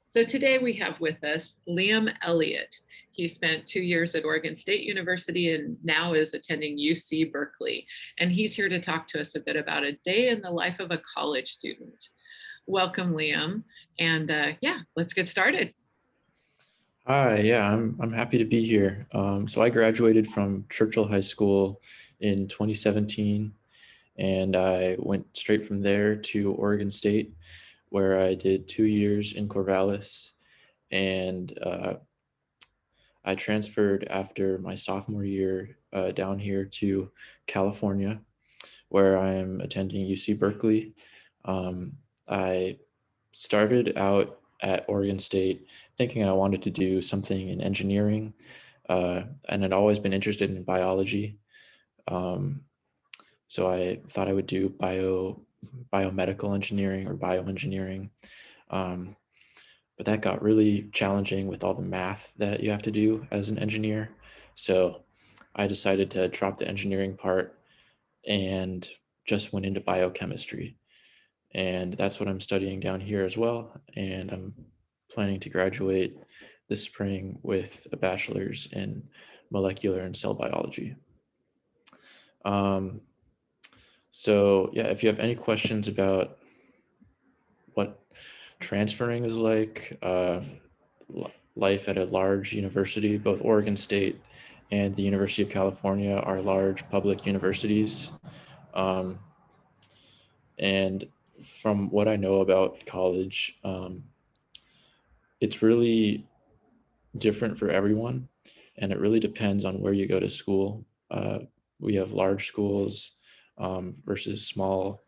So today we have with us Liam Elliott. He spent 2 years at Oregon State University and now is attending UC Berkeley. And he's here to talk to us a bit about a day in the life of a college student. Welcome, Liam. And yeah, let's get started. Hi, yeah, I'm happy to be here. So I graduated from Churchill High School in 2017, and I went straight from there to Oregon State, where I did 2 years in Corvallis, and I transferred after my sophomore year down here to California, where I am attending UC Berkeley. I started out at Oregon State thinking I wanted to do something in engineering, and had always been interested in biology. Um, so I thought I would do biomedical engineering or bioengineering. Um, but that got really challenging with all the math that you have to do as an engineer. So I decided to drop the engineering part and just went into biochemistry. And that's what I'm studying down here as well. And I'm planning to graduate this spring with a bachelor's in molecular and cell biology. Um, so yeah, if you have any questions about what transferring is like, life at a large university, both Oregon State and the University of California are large public universities. Um, and from what I know about college, it's really different for everyone, and it really depends on where you go to school. We have large schools versus small.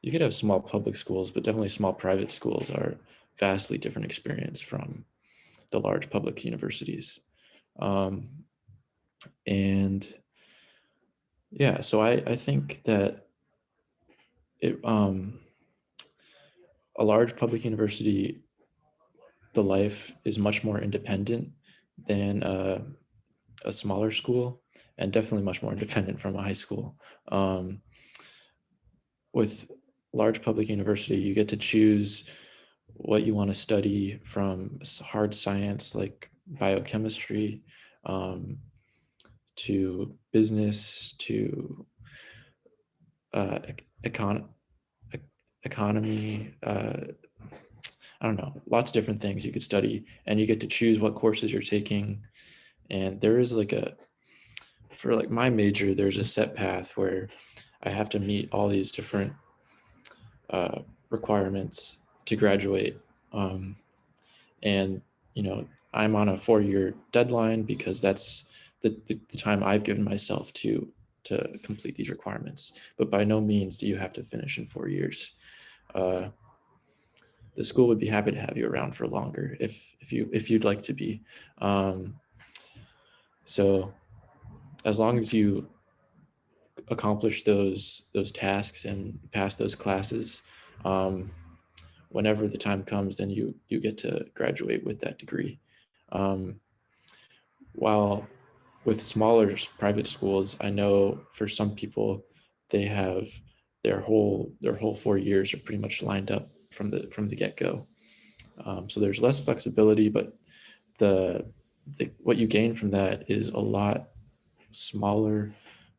You could have small public schools, but definitely small private schools are vastly different experience from the large public universities. Um, and yeah, so I think that it a large public university, the life is much more independent than a smaller school, and definitely much more independent from a high school. Um, with large public university, you get to choose what you want to study, from hard science like biochemistry, um, to business, to uh, econ- economy. I don't know, lots of different things you could study, and you get to choose what courses you're taking. And there is like for like my major, there's a set path where I have to meet all these different uh, requirements to graduate. Um, and, you know, I'm on a 4-year deadline because that's the time I've given myself to complete these requirements. But by no means do you have to finish in 4 years. Uh, the school would be happy to have you around for longer if you'd like to be. Um, so as long as you accomplish those tasks and pass those classes, um, whenever the time comes, then you get to graduate with that degree. Um, while with smaller private schools, I know for some people they have their whole 4 years are pretty much lined up from the get go. So there's less flexibility, but the, what you gain from that is a lot smaller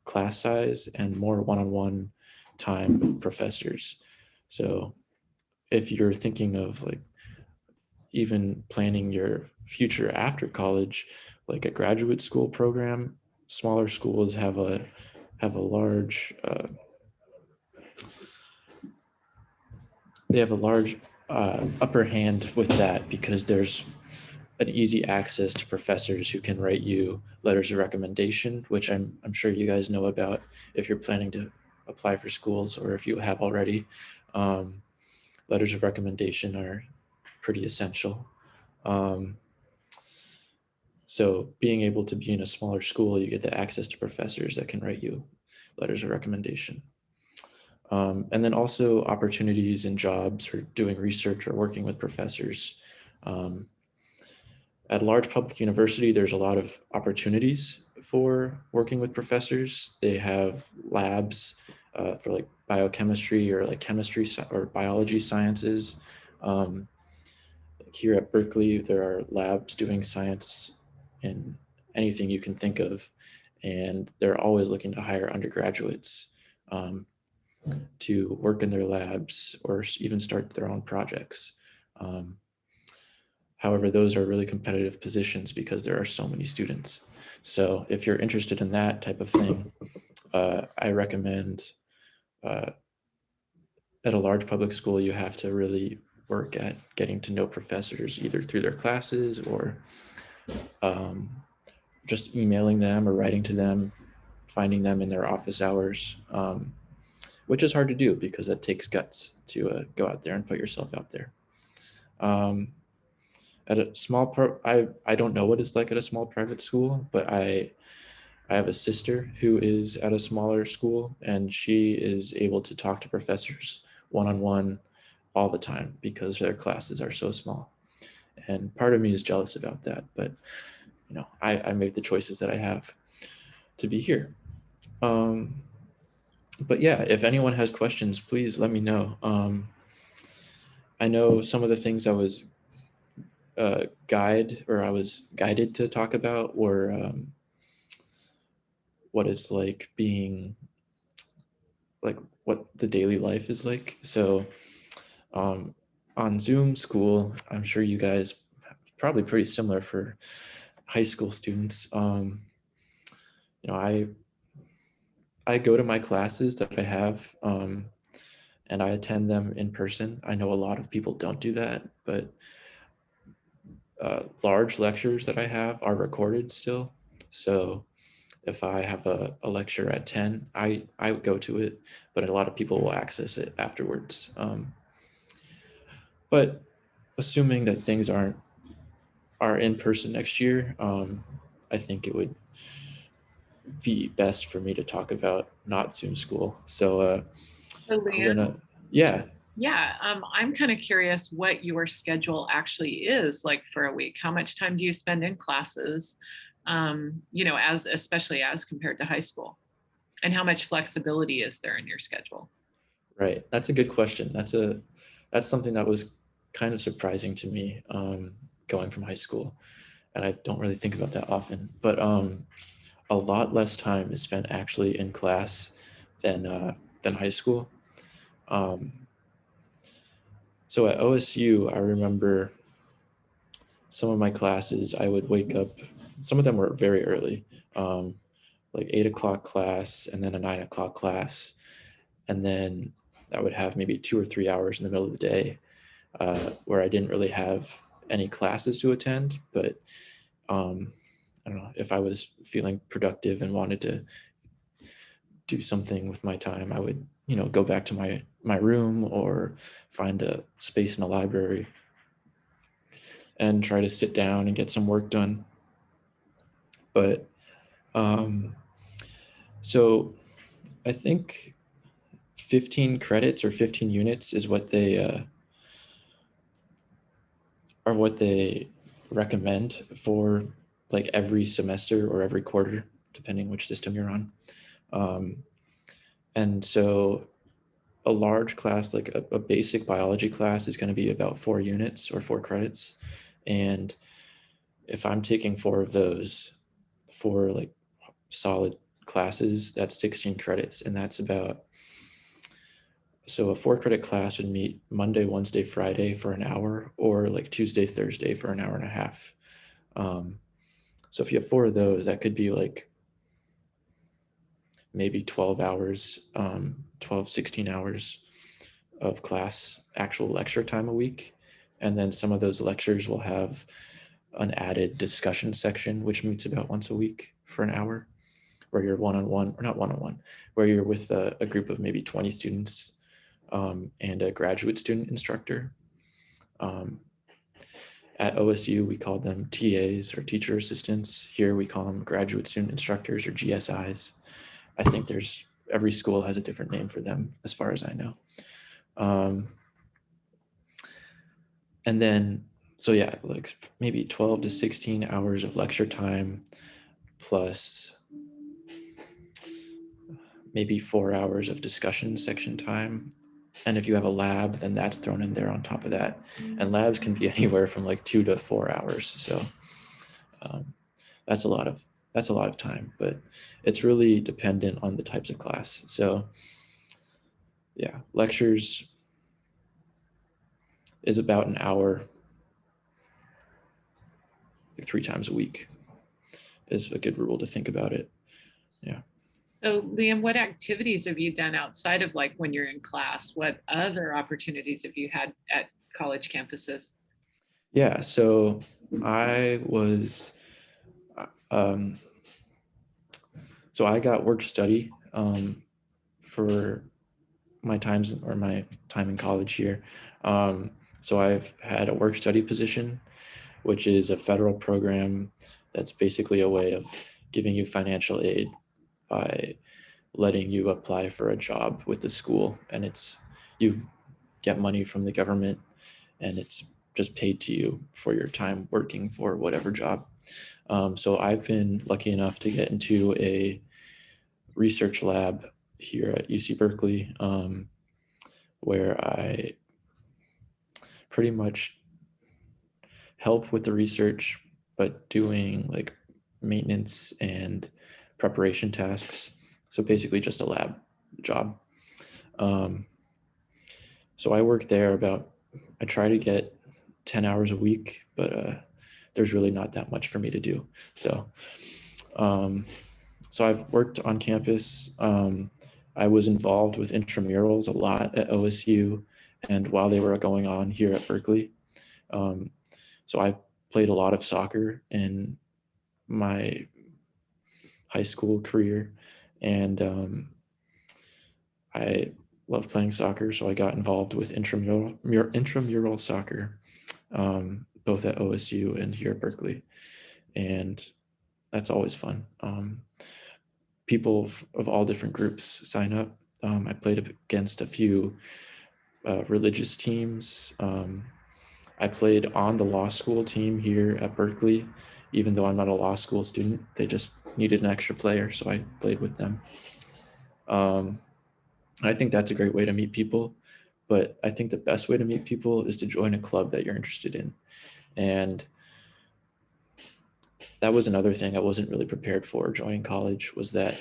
class size and more one-on-one time with professors. So if you're thinking of like even planning your future after college, like a graduate school program, smaller schools have a large they have a large upper hand with that, because there's an easy access to professors who can write you letters of recommendation, which I'm sure you guys know about if you're planning to apply for schools, or if you have already. Um, letters of recommendation are pretty essential. Um, so being able to be in a smaller school, you get the access to professors that can write you letters of recommendation. And then also opportunities in jobs or doing research or working with professors. Um, at a large public university, there's a lot of opportunities for working with professors. They have labs for like biochemistry or like chemistry or biology sciences. Um, Here at Berkeley, there are labs doing science in anything you can think of, and they're always looking to hire undergraduates um, to work in their labs or even start their own projects. Um, However, those are really competitive positions because there are so many students. So if you're interested in that type of thing, I recommend uh, at a large public school, you have to really work at getting to know professors either through their classes or um, just emailing them or writing to them, finding them in their office hours, which is hard to do because it takes guts to go out there and put yourself out there. Um, at a small I don't know what it's like at a small private school, but I have a sister who is at a smaller school, and she is able to talk to professors one on one all the time because their classes are so small. And part of me is jealous about that, but I made the choices that I have to be here. Um, but yeah, if anyone has questions, please let me know. I know some of the things I was guided to talk about were what it's like being like what the daily life is like. So um, on Zoom school, I'm sure you guys probably pretty similar for high school students. You know, I go to my classes that I have, and I attend them in person. I know a lot of people don't do that, but large lectures that I have are recorded still. So if I have a lecture at 10, I go to it, but a lot of people will access it afterwards. But assuming that things are in person next year, I think it would be best for me to talk about not Zoom school. So So I'm Liam, gonna, yeah, yeah, I'm kind of curious what your schedule actually is like for a week. How much time do you spend in classes, as especially as compared to high school? And how much flexibility is there in your schedule? right. That's a good question. That's something that was kind of surprising to me going from high school, and I don't really think about that often. But a lot less time is spent actually in class than high school. Um, so at OSU, I remember some of my classes, I would wake up. Some of them were very early, um, like 8 o'clock class, and then a 9 o'clock class, and then I would have maybe 2 or 3 hours in the middle of the day where I didn't really have any classes to attend, but um, I don't know if I was feeling productive and wanted to do something with my time, I would, go back to my room or find a space in a library and try to sit down and get some work done. But um, so I think 15 credits or 15 units is what they are what they recommend for like every semester or every quarter, depending which system you're on. Um, and so a large class, like a basic biology class, is going to be about 4 units or 4 credits. And if I'm taking 4 of those, 4 like solid classes, that's 16 credits. And that's about, so a 4 credit class would meet Monday, Wednesday, Friday for an hour, or like Tuesday, Thursday for an hour and a half. Um, so if you have 4 of those, that could be like maybe 12 hours, 12, 16 hours of class, actual lecture time a week. And then some of those lectures will have an added discussion section, which meets about once a week for an hour, where you're one on one, or not one on one, where you're with a group of maybe 20 students and a graduate student instructor. Um, at OSU, we call them TAs or teacher assistants. Here we call them graduate student instructors or GSIs. I think every school has a different name for them as far as I know. And then, so yeah, like maybe 12 to 16 hours of lecture time plus maybe 4 hours of discussion section time. And if you have a lab, then that's thrown in there on top of that. And labs can be anywhere from like 2 to 4 hours. So um, that's a lot of time, but it's really dependent on the types of class. So yeah, lectures is about an hour, like 3 times a week is a good rule to think about it. Yeah. So Liam, what activities have you done outside of like when you're in class? What other opportunities have you had at college campuses? Yeah. So I was, um, so I got work study for my time in college here. So I've had a work study position, which is a federal program that's basically a way of giving you financial aid by letting you apply for a job with the school, and it's you get money from the government, and it's just paid to you for your time working for whatever job. So I've been lucky enough to get into a research lab here at UC Berkeley, where I pretty much help with the research, but doing like maintenance and preparation tasks. So basically, just a lab job. Um, so I work there I try to get 10 hours a week, but there's really not that much for me to do. Um, so I've worked on campus. I was involved with intramurals a lot at OSU and while they were going on here at Berkeley. Um, so I played a lot of soccer in my high school career, and I love playing soccer. So I got involved with intramural soccer, both at OSU and here at Berkeley, and that's always fun. People of all different groups sign up. I played against a few religious teams. I played on the law school team here at Berkeley, even though I'm not a law school student. They just needed an extra player, so I played with them. I think that's a great way to meet people, but I think the best way to meet people is to join a club that you're interested in. And that was another thing I wasn't really prepared for joining college, was that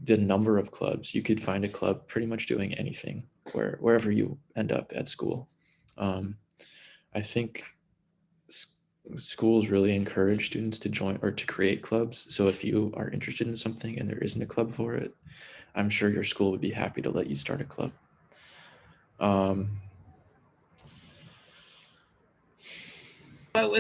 the number of clubs. You could find a club pretty much doing anything wherever you end up at school. I think schools really encourage students to join or to create clubs. So if you are interested in something and there isn't a club for it, I'm sure your school would be happy to let you start a club. What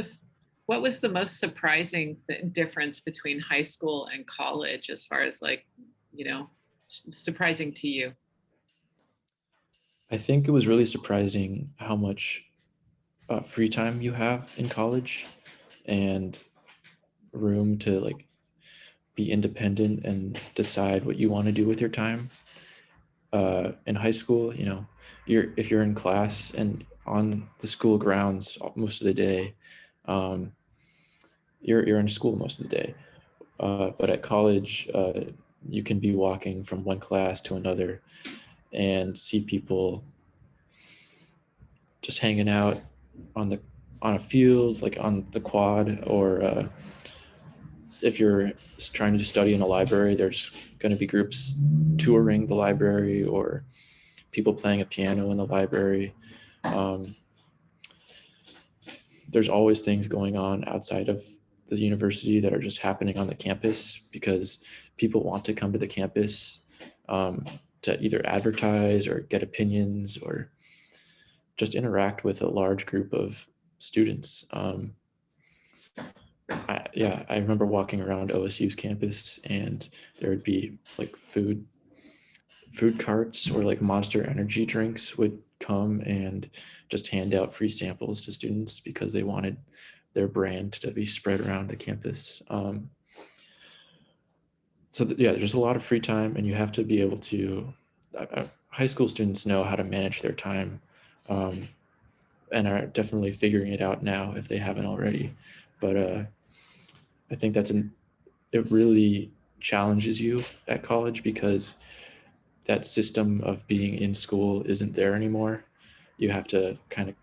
was the most surprising difference between high school and college as far as like, you know, surprising to you? I think it was really surprising how much free time you have in college and room to like be independent and decide what you want to do with your time. In high school, if you're in class and on the school grounds most of the day, um, you're in school most of the day. But at college, you can be walking from one class to another and see people just hanging out on a field, like on the quad, or if you're trying to study in a library, there's going to be groups touring the library or people playing a piano in the library. There's always things going on outside of the university that are just happening on the campus because people want to come to the campus to either advertise or get opinions or just interact with a large group of students. I remember walking around OSU's campus and there would be like food carts or like Monster Energy drinks would come and just hand out free samples to students because they wanted their brand to be spread around the campus. There's a lot of free time, and you have to be able to. High school students know how to manage their time, and are definitely figuring it out now if they haven't already. But I think it really challenges you at college because that system of being in school isn't there anymore. You have to kind of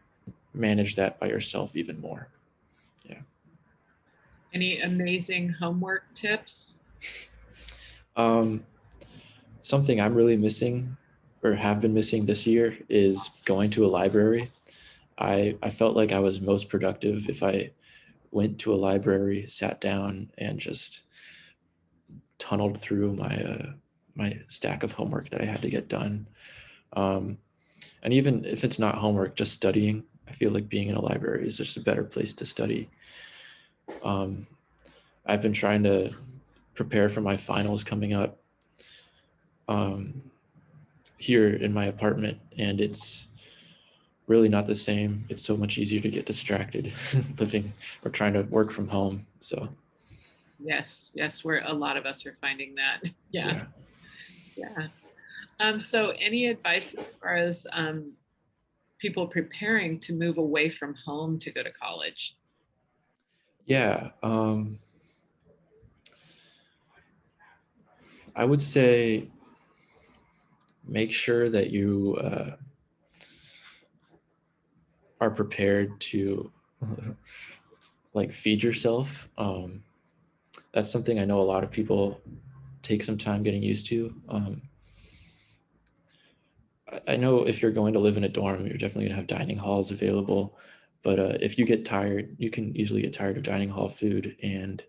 manage that by yourself even more. Yeah. Any amazing homework tips? Um, Something I'm really missing or have been missing this year is going to a library. I felt like I was most productive if I went to a library, sat down, and just tunneled through my stack of homework that I had to get done. Um, and even if it's not homework, just studying, I feel like being in a library is just a better place to study. Um, I've been trying to prepare for my finals coming up um, here in my apartment, and it's really not the same. It's so much easier to get distracted living or trying to work from home. So Yes, yes, where a lot of us are finding that. Yeah, yeah. yeah. So any advice as far as people preparing to move away from home to go to college? Yeah. I would say make sure that you are prepared to like feed yourself. That's something I know a lot of people take some time getting used to. I know if you're going to live in a dorm, you're definitely gonna have dining halls available. But if you get tired, you can easily get tired of dining hall food. And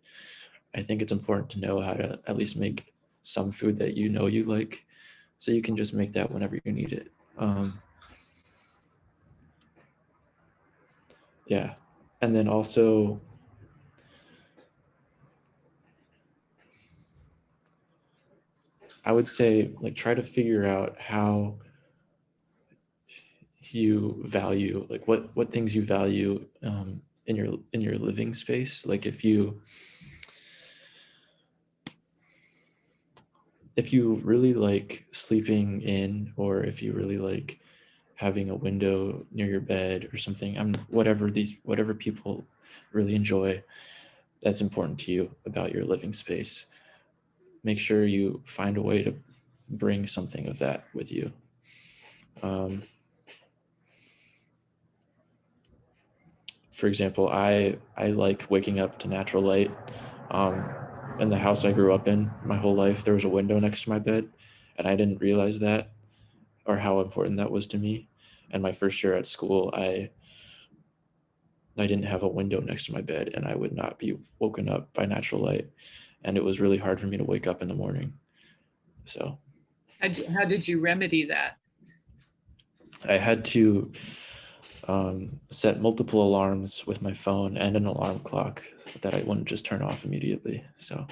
I think it's important to know how to at least make some food that you know you like, so you can just make that whenever you need it. Yeah. And then also, I would say like try to figure out how you value, like what things you value in your living space. Like if you really like sleeping in, or if you really like having a window near your bed or something, whatever people really enjoy, that's important to you about your living space. Make sure you find a way to bring something of that with you. For example, I like waking up to natural light. Um, in the house I grew up in my whole life, there was a window next to my bed, and I didn't realize that or how important that was to me. And my first year at school, I didn't have a window next to my bed, and I would not be woken up by natural light, and it was really hard for me to wake up in the morning. So How did you remedy that? I had to set multiple alarms with my phone and an alarm clock that I wouldn't just turn off immediately. So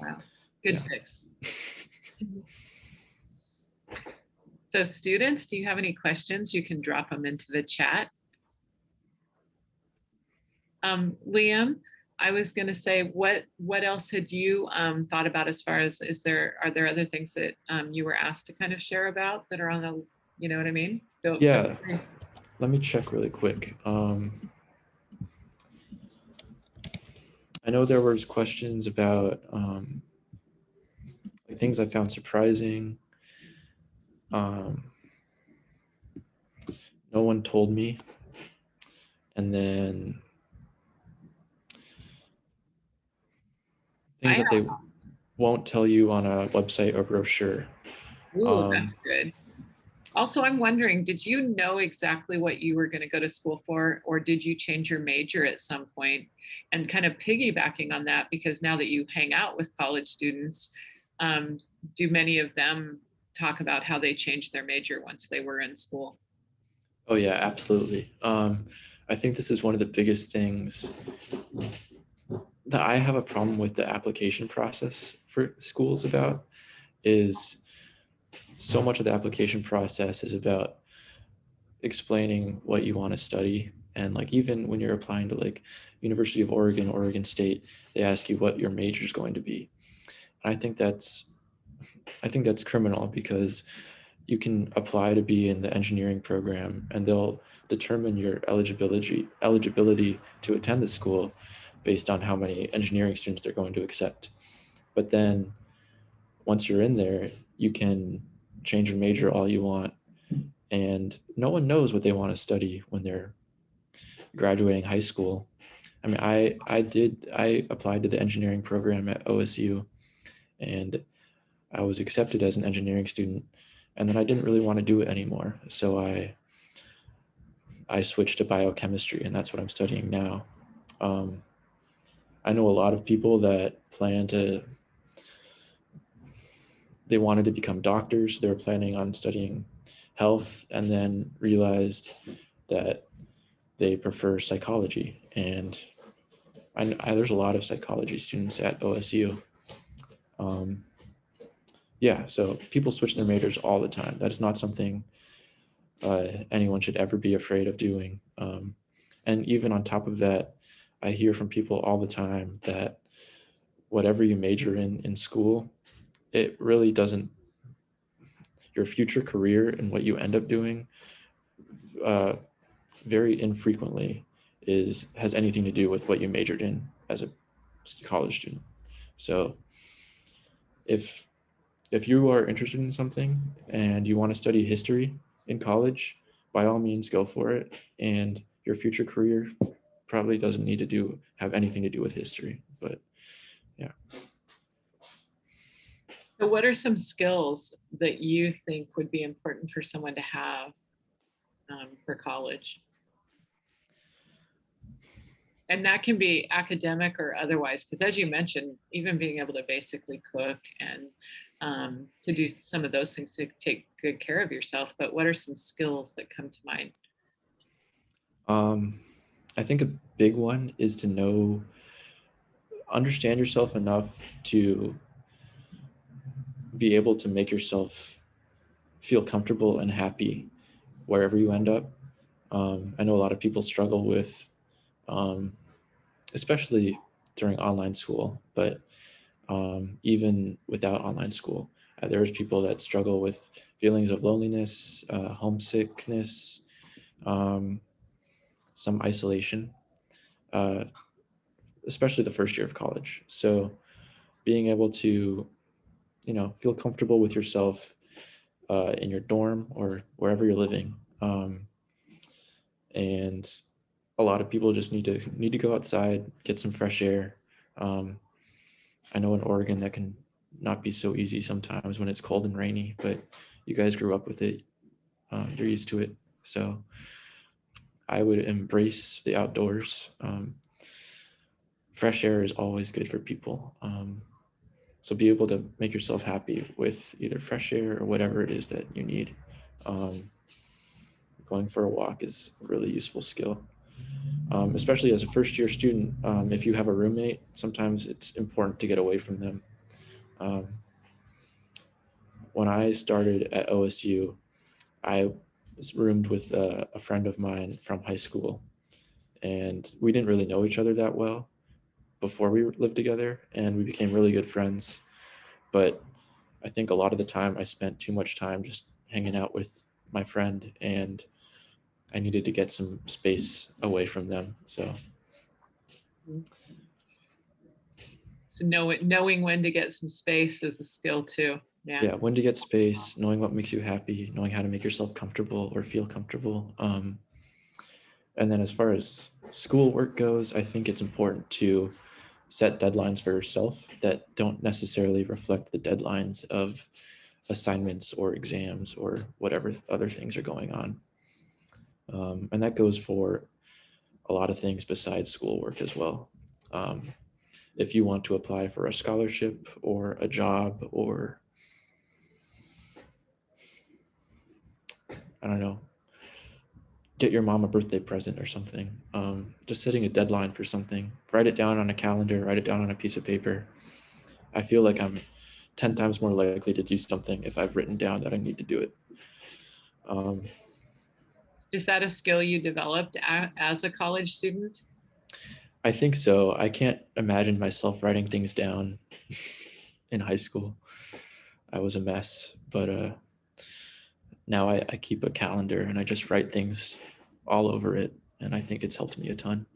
Wow, good yeah. fix. So students, do you have any questions? You can drop them into the chat. Liam, I was going to say, what else had you thought about as far as are there other things that you were asked to kind of share about that are on the, you know what I mean? Yeah, let me check really quick. I know there was questions about like things I found surprising. No one told me. And then things that they won't tell you on a website or brochure. Ooh, that's good. Also, I'm wondering, did you know exactly what you were going to go to school for, or did you change your major at some point? And kind of piggybacking on that, because now that you hang out with college students, um, do many of them talk about how they changed their major once they were in school? Oh yeah, absolutely. I think this is one of the biggest things that I have a problem with the application process for schools about is so much of the application process is about explaining what you want to study. And like even when you're applying to like University of Oregon, Oregon State, they ask you what your major is going to be. And I think that's criminal because you can apply to be in the engineering program and they'll determine your eligibility to attend the school based on how many engineering students they're going to accept. But then once you're in there, you can change your major all you want. And no one knows what they want to study when they're graduating high school. I mean, I applied to the engineering program at OSU, and I was accepted as an engineering student, and then I didn't really want to do it anymore. So I switched to biochemistry, and that's what I'm studying now. Um, I know a lot of people that they wanted to become doctors. They were planning on studying health and then realized that they prefer psychology. And there's a lot of psychology students at OSU. Um, yeah, so people switch their majors all the time. That is not something anyone should ever be afraid of doing. And even on top of that, I hear from people all the time that whatever you major in school, it really doesn't, your future career and what you end up doing uh, very infrequently has anything to do with what you majored in as a college student. So if you are interested in something and you want to study history in college, by all means go for it. And your future career probably doesn't need to have anything to do with history. But yeah. So what are some skills that you think would be important for someone to have for college? And that can be academic or otherwise, because as you mentioned, even being able to basically cook and to do some of those things to take good care of yourself. But what are some skills that come to mind? I think a big one is to understand yourself enough to be able to make yourself feel comfortable and happy wherever you end up. I know a lot of people struggle with, especially during online school, but even without online school, there's people that struggle with feelings of loneliness, homesickness, um, some isolation, uh, especially the first year of college. So being able to, feel comfortable with yourself in your dorm or wherever you're living. And a lot of people just need to go outside, get some fresh air. Um, I know in Oregon that can not be so easy sometimes when it's cold and rainy, but you guys grew up with it. You're used to it. So I would embrace the outdoors. Fresh air is always good for people. So be able to make yourself happy with either fresh air or whatever it is that you need. Going for a walk is a really useful skill. Especially as a first year student, if you have a roommate, sometimes it's important to get away from them. Um, when I started at OSU, I was roomed with a friend of mine from high school, and we didn't really know each other that well before we lived together, and we became really good friends. But I think a lot of the time I spent too much time just hanging out with my friend, and I needed to get some space away from them. So Knowing when to get some space is a skill too. yeah, when to get space, knowing what makes you happy, knowing how to make yourself comfortable or feel comfortable. And then as far as schoolwork goes, I think it's important to set deadlines for yourself that don't necessarily reflect the deadlines of assignments or exams or whatever other things are going on. And that goes for a lot of things besides schoolwork as well. If you want to apply for a scholarship or a job or, I don't know, get your mom a birthday present or something, just setting a deadline for something, write it down on a calendar, write it down on a piece of paper. I feel like I'm 10 times more likely to do something if I've written down that I need to do it. Is that a skill you developed as a college student? I think so. I can't imagine myself writing things down in high school. I was a mess, but now I keep a calendar and I just write things all over it. And I think it's helped me a ton.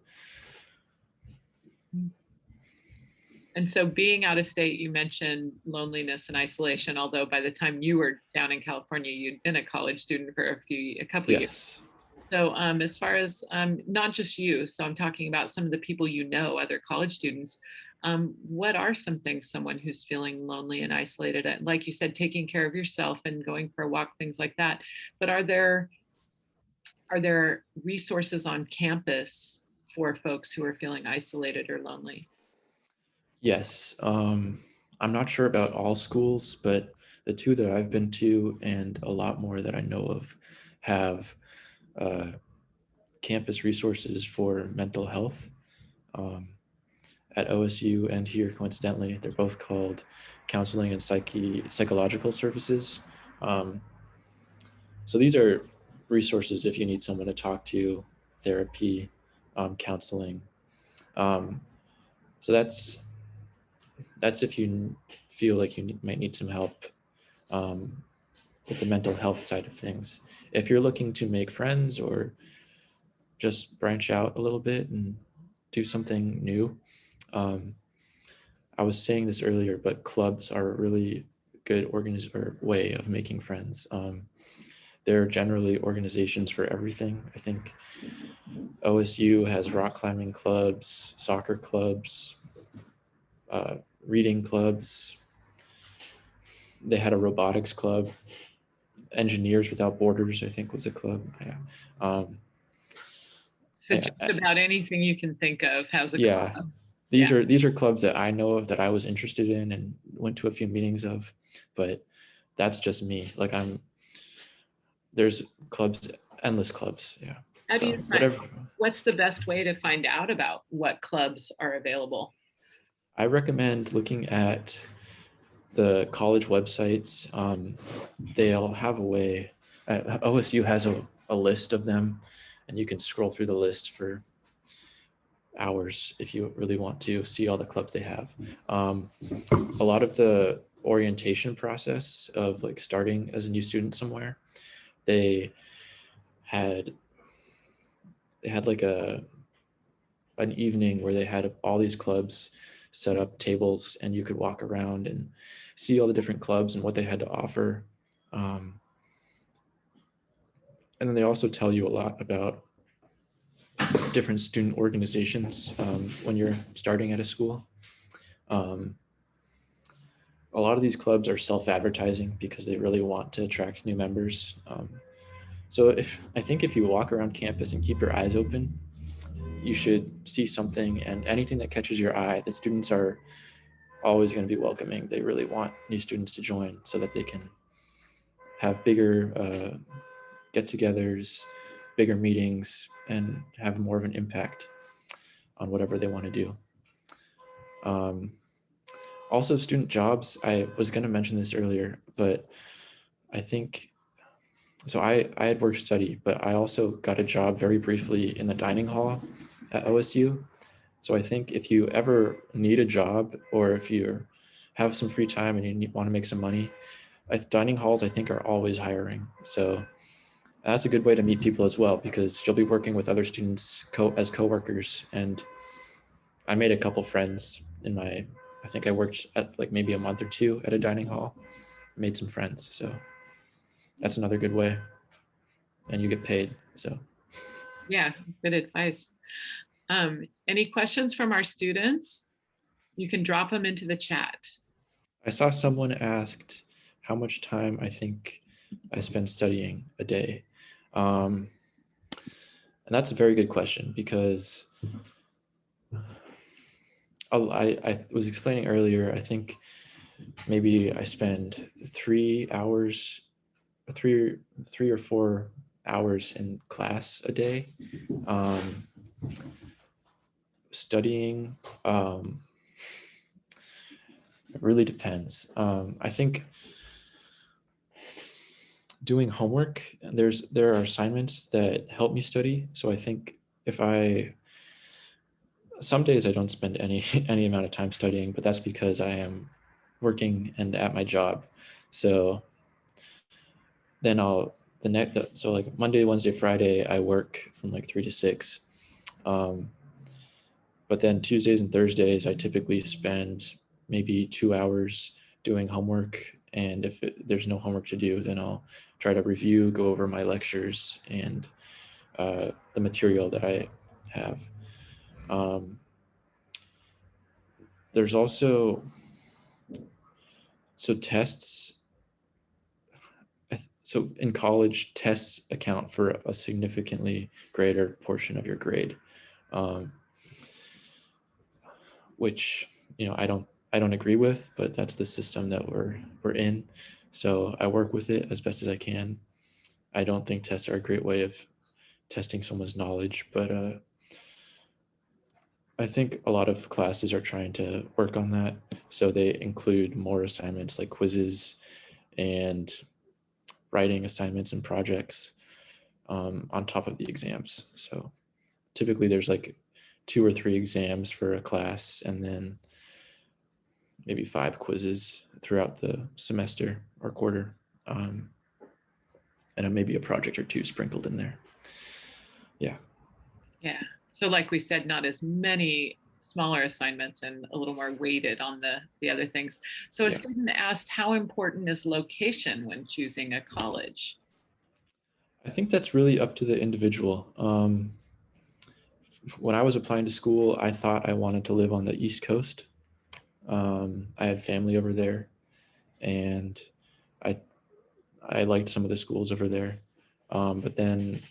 And so being out of state, you mentioned loneliness and isolation, although by the time you were down in California, you'd been a college student for a couple of years. Yes. So as far as not just you, so I'm talking about some of the people you know, other college students, what are some things someone who's feeling lonely and isolated, at, like you said, taking care of yourself and going for a walk, things like that. But are there resources on campus for folks who are feeling isolated or lonely? Yes. I'm not sure about all schools, but the two that I've been to and a lot more that I know of have uh, campus resources for mental health. Um, at OSU and here, coincidentally, they're both called counseling and psychological services. Um, so these are resources if you need someone to talk to, therapy, counseling. Um, so that's if you feel like you might need some help um, with the mental health side of things. If you're looking to make friends or just branch out a little bit and do something new, um, I was saying this earlier, but clubs are a really good way of making friends. They're generally organizations for everything. I think OSU has rock climbing clubs, soccer clubs, uh, reading clubs. They had a robotics club. Engineers Without Borders, I think, was a club. Yeah. Um, So just about anything you can think of has a yeah. club. These are clubs that I know of that I was interested in and went to a few meetings of, but that's just me. Like there's clubs, endless clubs. Yeah. How do So you find, whatever. what's the best way to find out about what clubs are available? I recommend looking at the college websites. They'll have a way. OSU has a list of them, and you can scroll through the list for hours if you really want to see all the clubs they have. A lot of the orientation process of like starting as a new student somewhere, they had like an evening where they had all these clubs set up tables and you could walk around and see all the different clubs and what they had to offer. And then they also tell you a lot about different student organizations when you're starting at a school. A lot of these clubs are self-advertising because they really want to attract new members. So I think if you walk around campus and keep your eyes open, you should see something, and anything that catches your eye, the students are always going to be welcoming. They really want new students to join so that they can have bigger get-togethers, bigger meetings, and have more of an impact on whatever they want to do. Also, student jobs. I was going to mention this earlier, but I think so. I had work study, but I also got a job very briefly in the dining hall at OSU. So I think if you ever need a job or if you have some free time and you want to make some money, dining halls I think are always hiring. So that's a good way to meet people as well because you'll be working with other students as coworkers. And I made a couple friends I think I worked at like maybe a month or two at a dining hall, made some friends. So that's another good way. And you get paid. So Yeah, good advice. Any questions from our students? You can drop them into the chat. I saw someone asked how much time I think I spend studying a day. And that's a very good question because I was explaining earlier, I think maybe I spend 3 hours, three or 4 hours in class a day. Studying, it really depends. I think doing homework, there are assignments that help me study. So I think some days I don't spend any amount of time studying, but that's because I am working and at my job. So then so like Monday, Wednesday, Friday, I work from like 3 to 6. But then Tuesdays and Thursdays, I typically spend maybe 2 hours doing homework. And if there's no homework to do, then I'll try to review, go over my lectures and the material that I have. There's also, so tests. So in college, tests account for a significantly greater portion of your grade, which I don't agree with, but that's the system that we're in. So I work with it as best as I can. I don't think tests are a great way of testing someone's knowledge, but I think a lot of classes are trying to work on that. So they include more assignments like quizzes and writing assignments and projects on top of the exams. So typically there's like 2 or 3 exams for a class and then maybe 5 quizzes throughout the semester or quarter. And maybe a project or 2 sprinkled in there. Yeah. Yeah. So like we said, not as many smaller assignments and a little more weighted on the other things. So a Yeah. student asked, how important is location when choosing a college? I think that's really up to the individual. When I was applying to school, I thought I wanted to live on the East Coast. I had family over there, and I I liked some of the schools over there. But then,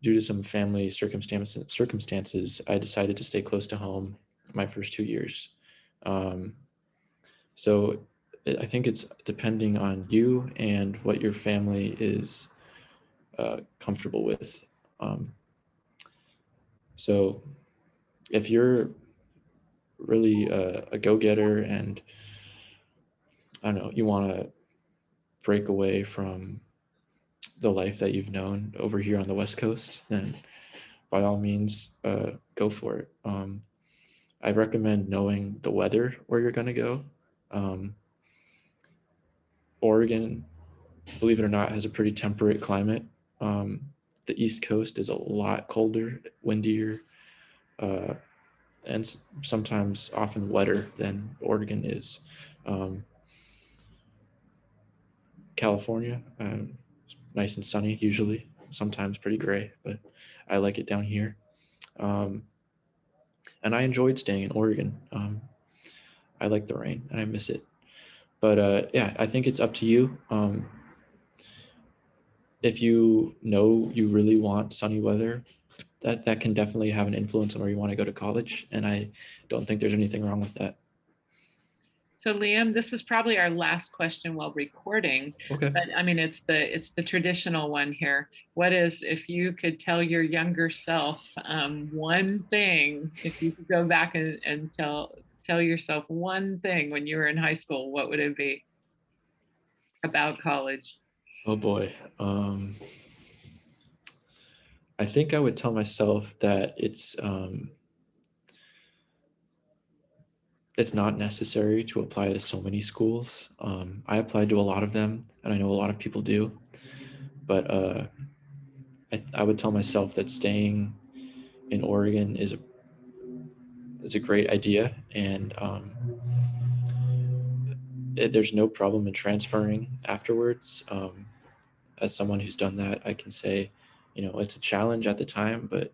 due to some family circumstances, I decided to stay close to home my first 2 years. Um, so I think it's depending on you and what your family is comfortable with. Um, so if you're really a go-getter and I don't know, you want to break away from the life that you've known over here on the West Coast, then by all means, go for it. I recommend knowing the weather where you're going to go. Um, Oregon, believe it or not, has a pretty temperate climate. Um, the East Coast is a lot colder, windier, uh, and sometimes often wetter than Oregon is. Um, California, nice and sunny usually, sometimes pretty gray, but I like it down here. Um, and I enjoyed staying in Oregon. I like the rain and I miss it. But yeah, I think it's up to you. If you know you really want sunny weather, that can definitely have an influence on where you want to go to college. And I don't think there's anything wrong with that. So Liam, this is probably our last question while recording, Okay. but I mean it's the traditional one here. What is, if you could tell your younger self one thing, if you could go back and tell yourself one thing when you were in high school, what would it be about college? Oh boy. I think I would tell myself that it's not necessary to apply to so many schools. I applied to a lot of them, and I know a lot of people do. But I would tell myself that staying in Oregon is a great idea, and there's no problem in transferring afterwards. As someone who's done that, I can say, it's a challenge at the time, but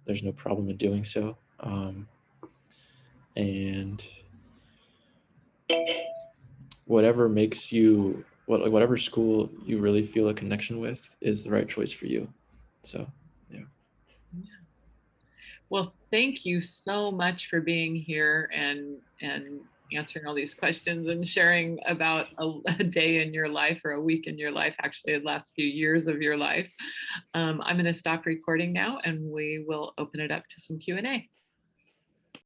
there's no problem in doing so. And whatever makes you, whatever school you really feel a connection with is the right choice for you. So, yeah. Well, thank you so much for being here and answering all these questions and sharing about a day in your life or a week in your life, actually the last few years of your life. I'm going to stop recording now and we will open it up to some Q&A.